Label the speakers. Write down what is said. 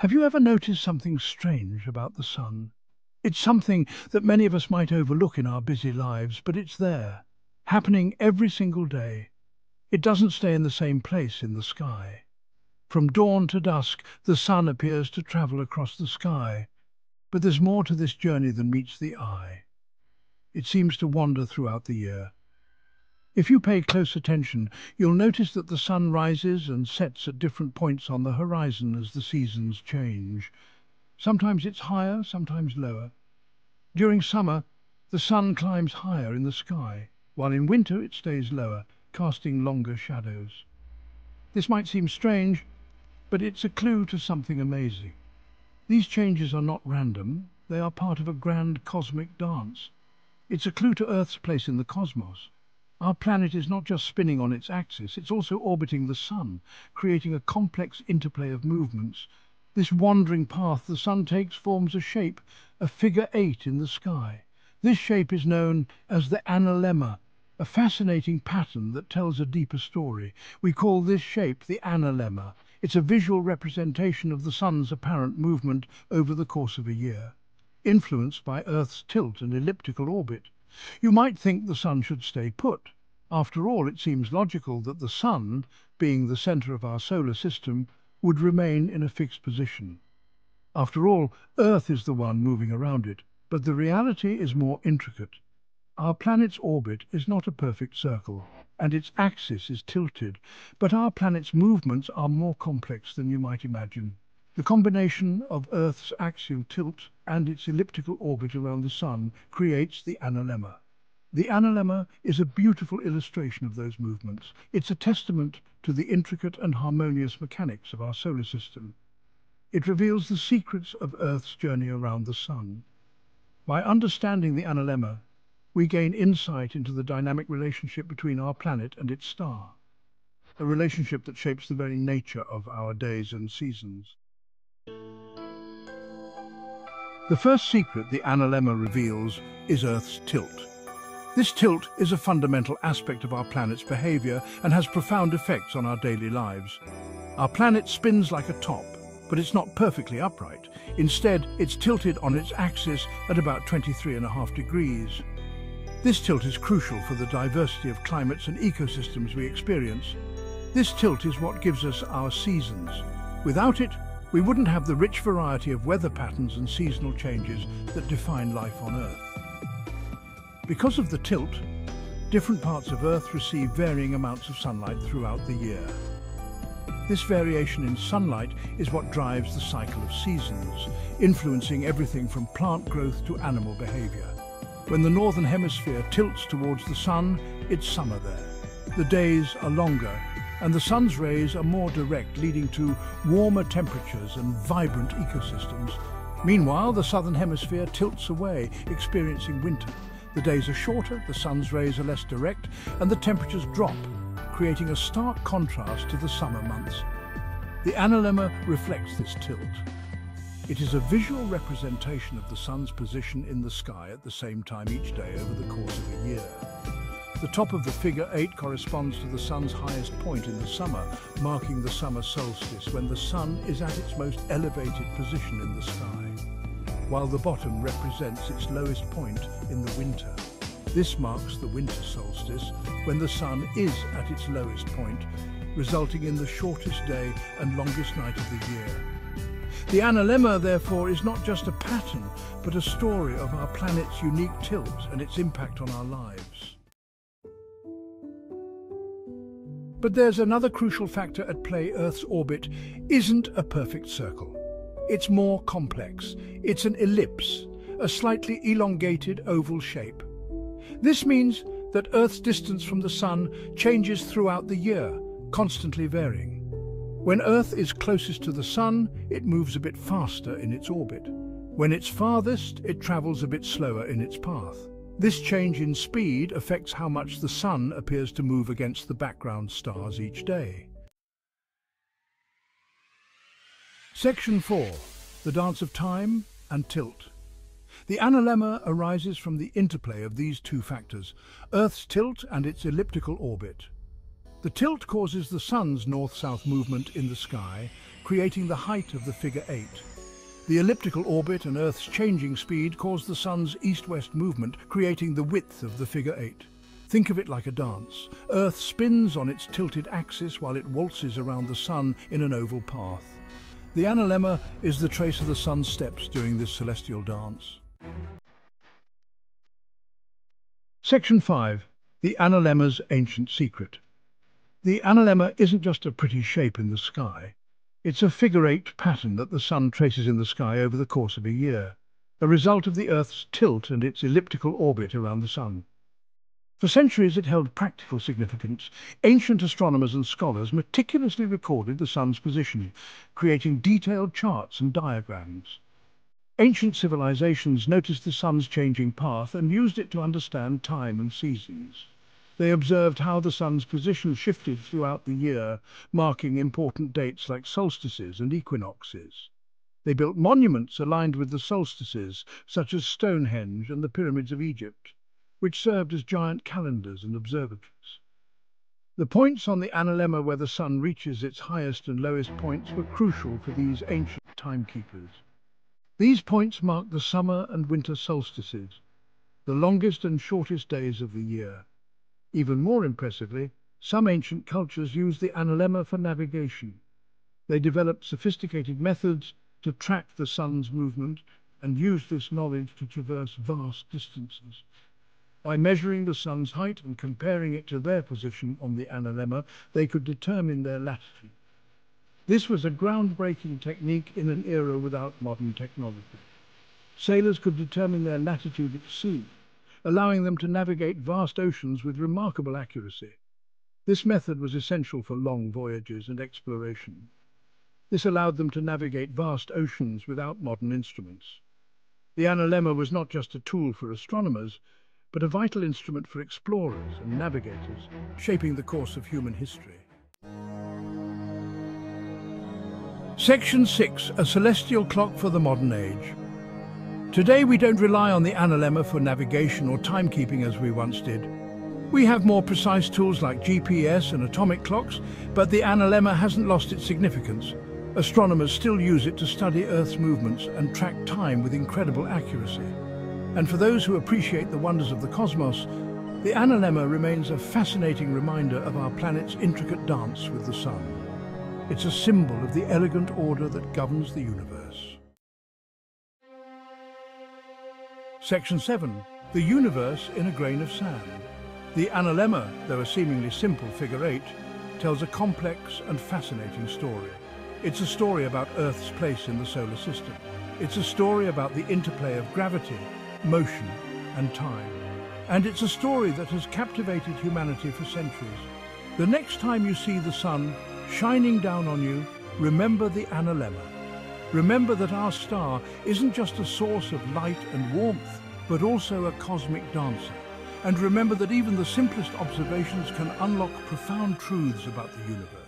Speaker 1: Have you ever noticed something strange about the sun? It's something that many of us might overlook in our busy lives, but it's there, happening every single day. It doesn't stay in the same place in the sky. From dawn to dusk, the sun appears to travel across the sky, but there's more to this journey than meets the eye. It seems to wander throughout the year. If you pay close attention, you'll notice that the sun rises and sets at different points on the horizon as the seasons change. Sometimes it's higher, sometimes lower. During summer, the sun climbs higher in the sky, while in winter it stays lower, casting longer shadows. This might seem strange, but it's a clue to something amazing. These changes are not random, they are part of a grand cosmic dance. It's a clue to Earth's place in the cosmos. Our planet is not just spinning on its axis, it's also orbiting the sun, creating a complex interplay of movements. This wandering path the sun takes forms a shape, a figure-8 in the sky. This shape is known as the analemma, a fascinating pattern that tells a deeper story. We call this shape the analemma. It's a visual representation of the sun's apparent movement over the course of a year, influenced by Earth's tilt and elliptical orbit. You might think the sun should stay put. After all, it seems logical that the sun, being the centre of our solar system, would remain in a fixed position. After all, Earth is the one moving around it, but the reality is more intricate. Our planet's orbit is not a perfect circle, and its axis is tilted, but our planet's movements are more complex than you might imagine. The combination of Earth's axial tilt and its elliptical orbit around the sun creates the analemma. The analemma is a beautiful illustration of those movements. It's a testament to the intricate and harmonious mechanics of our solar system. It reveals the secrets of Earth's journey around the sun. By understanding the analemma, we gain insight into the dynamic relationship between our planet and its star, a relationship that shapes the very nature of our days and seasons. The first secret the analemma reveals is Earth's tilt. This tilt is a fundamental aspect of our planet's behavior and has profound effects on our daily lives. Our planet spins like a top, but it's not perfectly upright. Instead, it's tilted on its axis at about 23.5 degrees. This tilt is crucial for the diversity of climates and ecosystems we experience. This tilt is what gives us our seasons. Without it, we wouldn't have the rich variety of weather patterns and seasonal changes that define life on Earth. Because of the tilt, different parts of Earth receive varying amounts of sunlight throughout the year. This variation in sunlight is what drives the cycle of seasons, influencing everything from plant growth to animal behavior. When the northern hemisphere tilts towards the sun, it's summer there. The days are longer, and the sun's rays are more direct, leading to warmer temperatures and vibrant ecosystems. Meanwhile, the southern hemisphere tilts away, experiencing winter. The days are shorter, the sun's rays are less direct, and the temperatures drop, creating a stark contrast to the summer months. The analemma reflects this tilt. It is a visual representation of the sun's position in the sky at the same time each day over the course of a year. The top of the figure-8 corresponds to the sun's highest point in the summer, marking the summer solstice when the sun is at its most elevated position in the sky, while the bottom represents its lowest point in the winter. This marks the winter solstice when the sun is at its lowest point, resulting in the shortest day and longest night of the year. The analemma, therefore, is not just a pattern, but a story of our planet's unique tilt and its impact on our lives. But there's another crucial factor at play. Earth's orbit isn't a perfect circle. It's more complex. It's an ellipse, a slightly elongated oval shape. This means that Earth's distance from the sun changes throughout the year, constantly varying. When Earth is closest to the sun, it moves a bit faster in its orbit. When it's farthest, it travels a bit slower in its path. This change in speed affects how much the sun appears to move against the background stars each day. Section 4. The dance of time and tilt. The analemma arises from the interplay of these two factors, Earth's tilt and its elliptical orbit. The tilt causes the sun's north-south movement in the sky, creating the height of the Figure-8. The elliptical orbit and Earth's changing speed cause the Sun's east-west movement, creating the width of the Figure-8. Think of it like a dance. Earth spins on its tilted axis while it waltzes around the Sun in an oval path. The Analemma is the trace of the Sun's steps during this celestial dance. Section 5. The Analemma's ancient secret. The Analemma isn't just a pretty shape in the sky. It's a figure-8 pattern that the Sun traces in the sky over the course of a year, a result of the Earth's tilt and its elliptical orbit around the Sun. For centuries it held practical significance. Ancient astronomers and scholars meticulously recorded the Sun's position, creating detailed charts and diagrams. Ancient civilizations noticed the Sun's changing path and used it to understand time and seasons. They observed how the Sun's position shifted throughout the year, marking important dates like solstices and equinoxes. They built monuments aligned with the solstices, such as Stonehenge and the pyramids of Egypt, which served as giant calendars and observatories. The points on the Analemma where the Sun reaches its highest and lowest points were crucial for these ancient timekeepers. These points mark the summer and winter solstices, the longest and shortest days of the year. Even more impressively, some ancient cultures used the Analemma for navigation. They developed sophisticated methods to track the Sun's movement and used this knowledge to traverse vast distances. By measuring the Sun's height and comparing it to their position on the Analemma, they could determine their latitude. This was a groundbreaking technique in an era without modern technology. Sailors could determine their latitude at sea, allowing them to navigate vast oceans with remarkable accuracy. This method was essential for long voyages and exploration. This allowed them to navigate vast oceans without modern instruments. The Analemma was not just a tool for astronomers, but a vital instrument for explorers and navigators, shaping the course of human history. Section 6. A celestial clock for the modern age. Today we don't rely on the Analemma for navigation or timekeeping as we once did. We have more precise tools like GPS and atomic clocks, but the Analemma hasn't lost its significance. Astronomers still use it to study Earth's movements and track time with incredible accuracy. And for those who appreciate the wonders of the cosmos, the Analemma remains a fascinating reminder of our planet's intricate dance with the Sun. It's a symbol of the elegant order that governs the universe. Section 7. The universe in a grain of sand. The Analemma, though a seemingly simple figure-8, tells a complex and fascinating story. It's a story about Earth's place in the solar system. It's a story about the interplay of gravity, motion, and time. And it's a story that has captivated humanity for centuries. The next time you see the Sun shining down on you, remember the Analemma. Remember that our star isn't just a source of light and warmth, but also a cosmic dancer. And remember that even the simplest observations can unlock profound truths about the universe.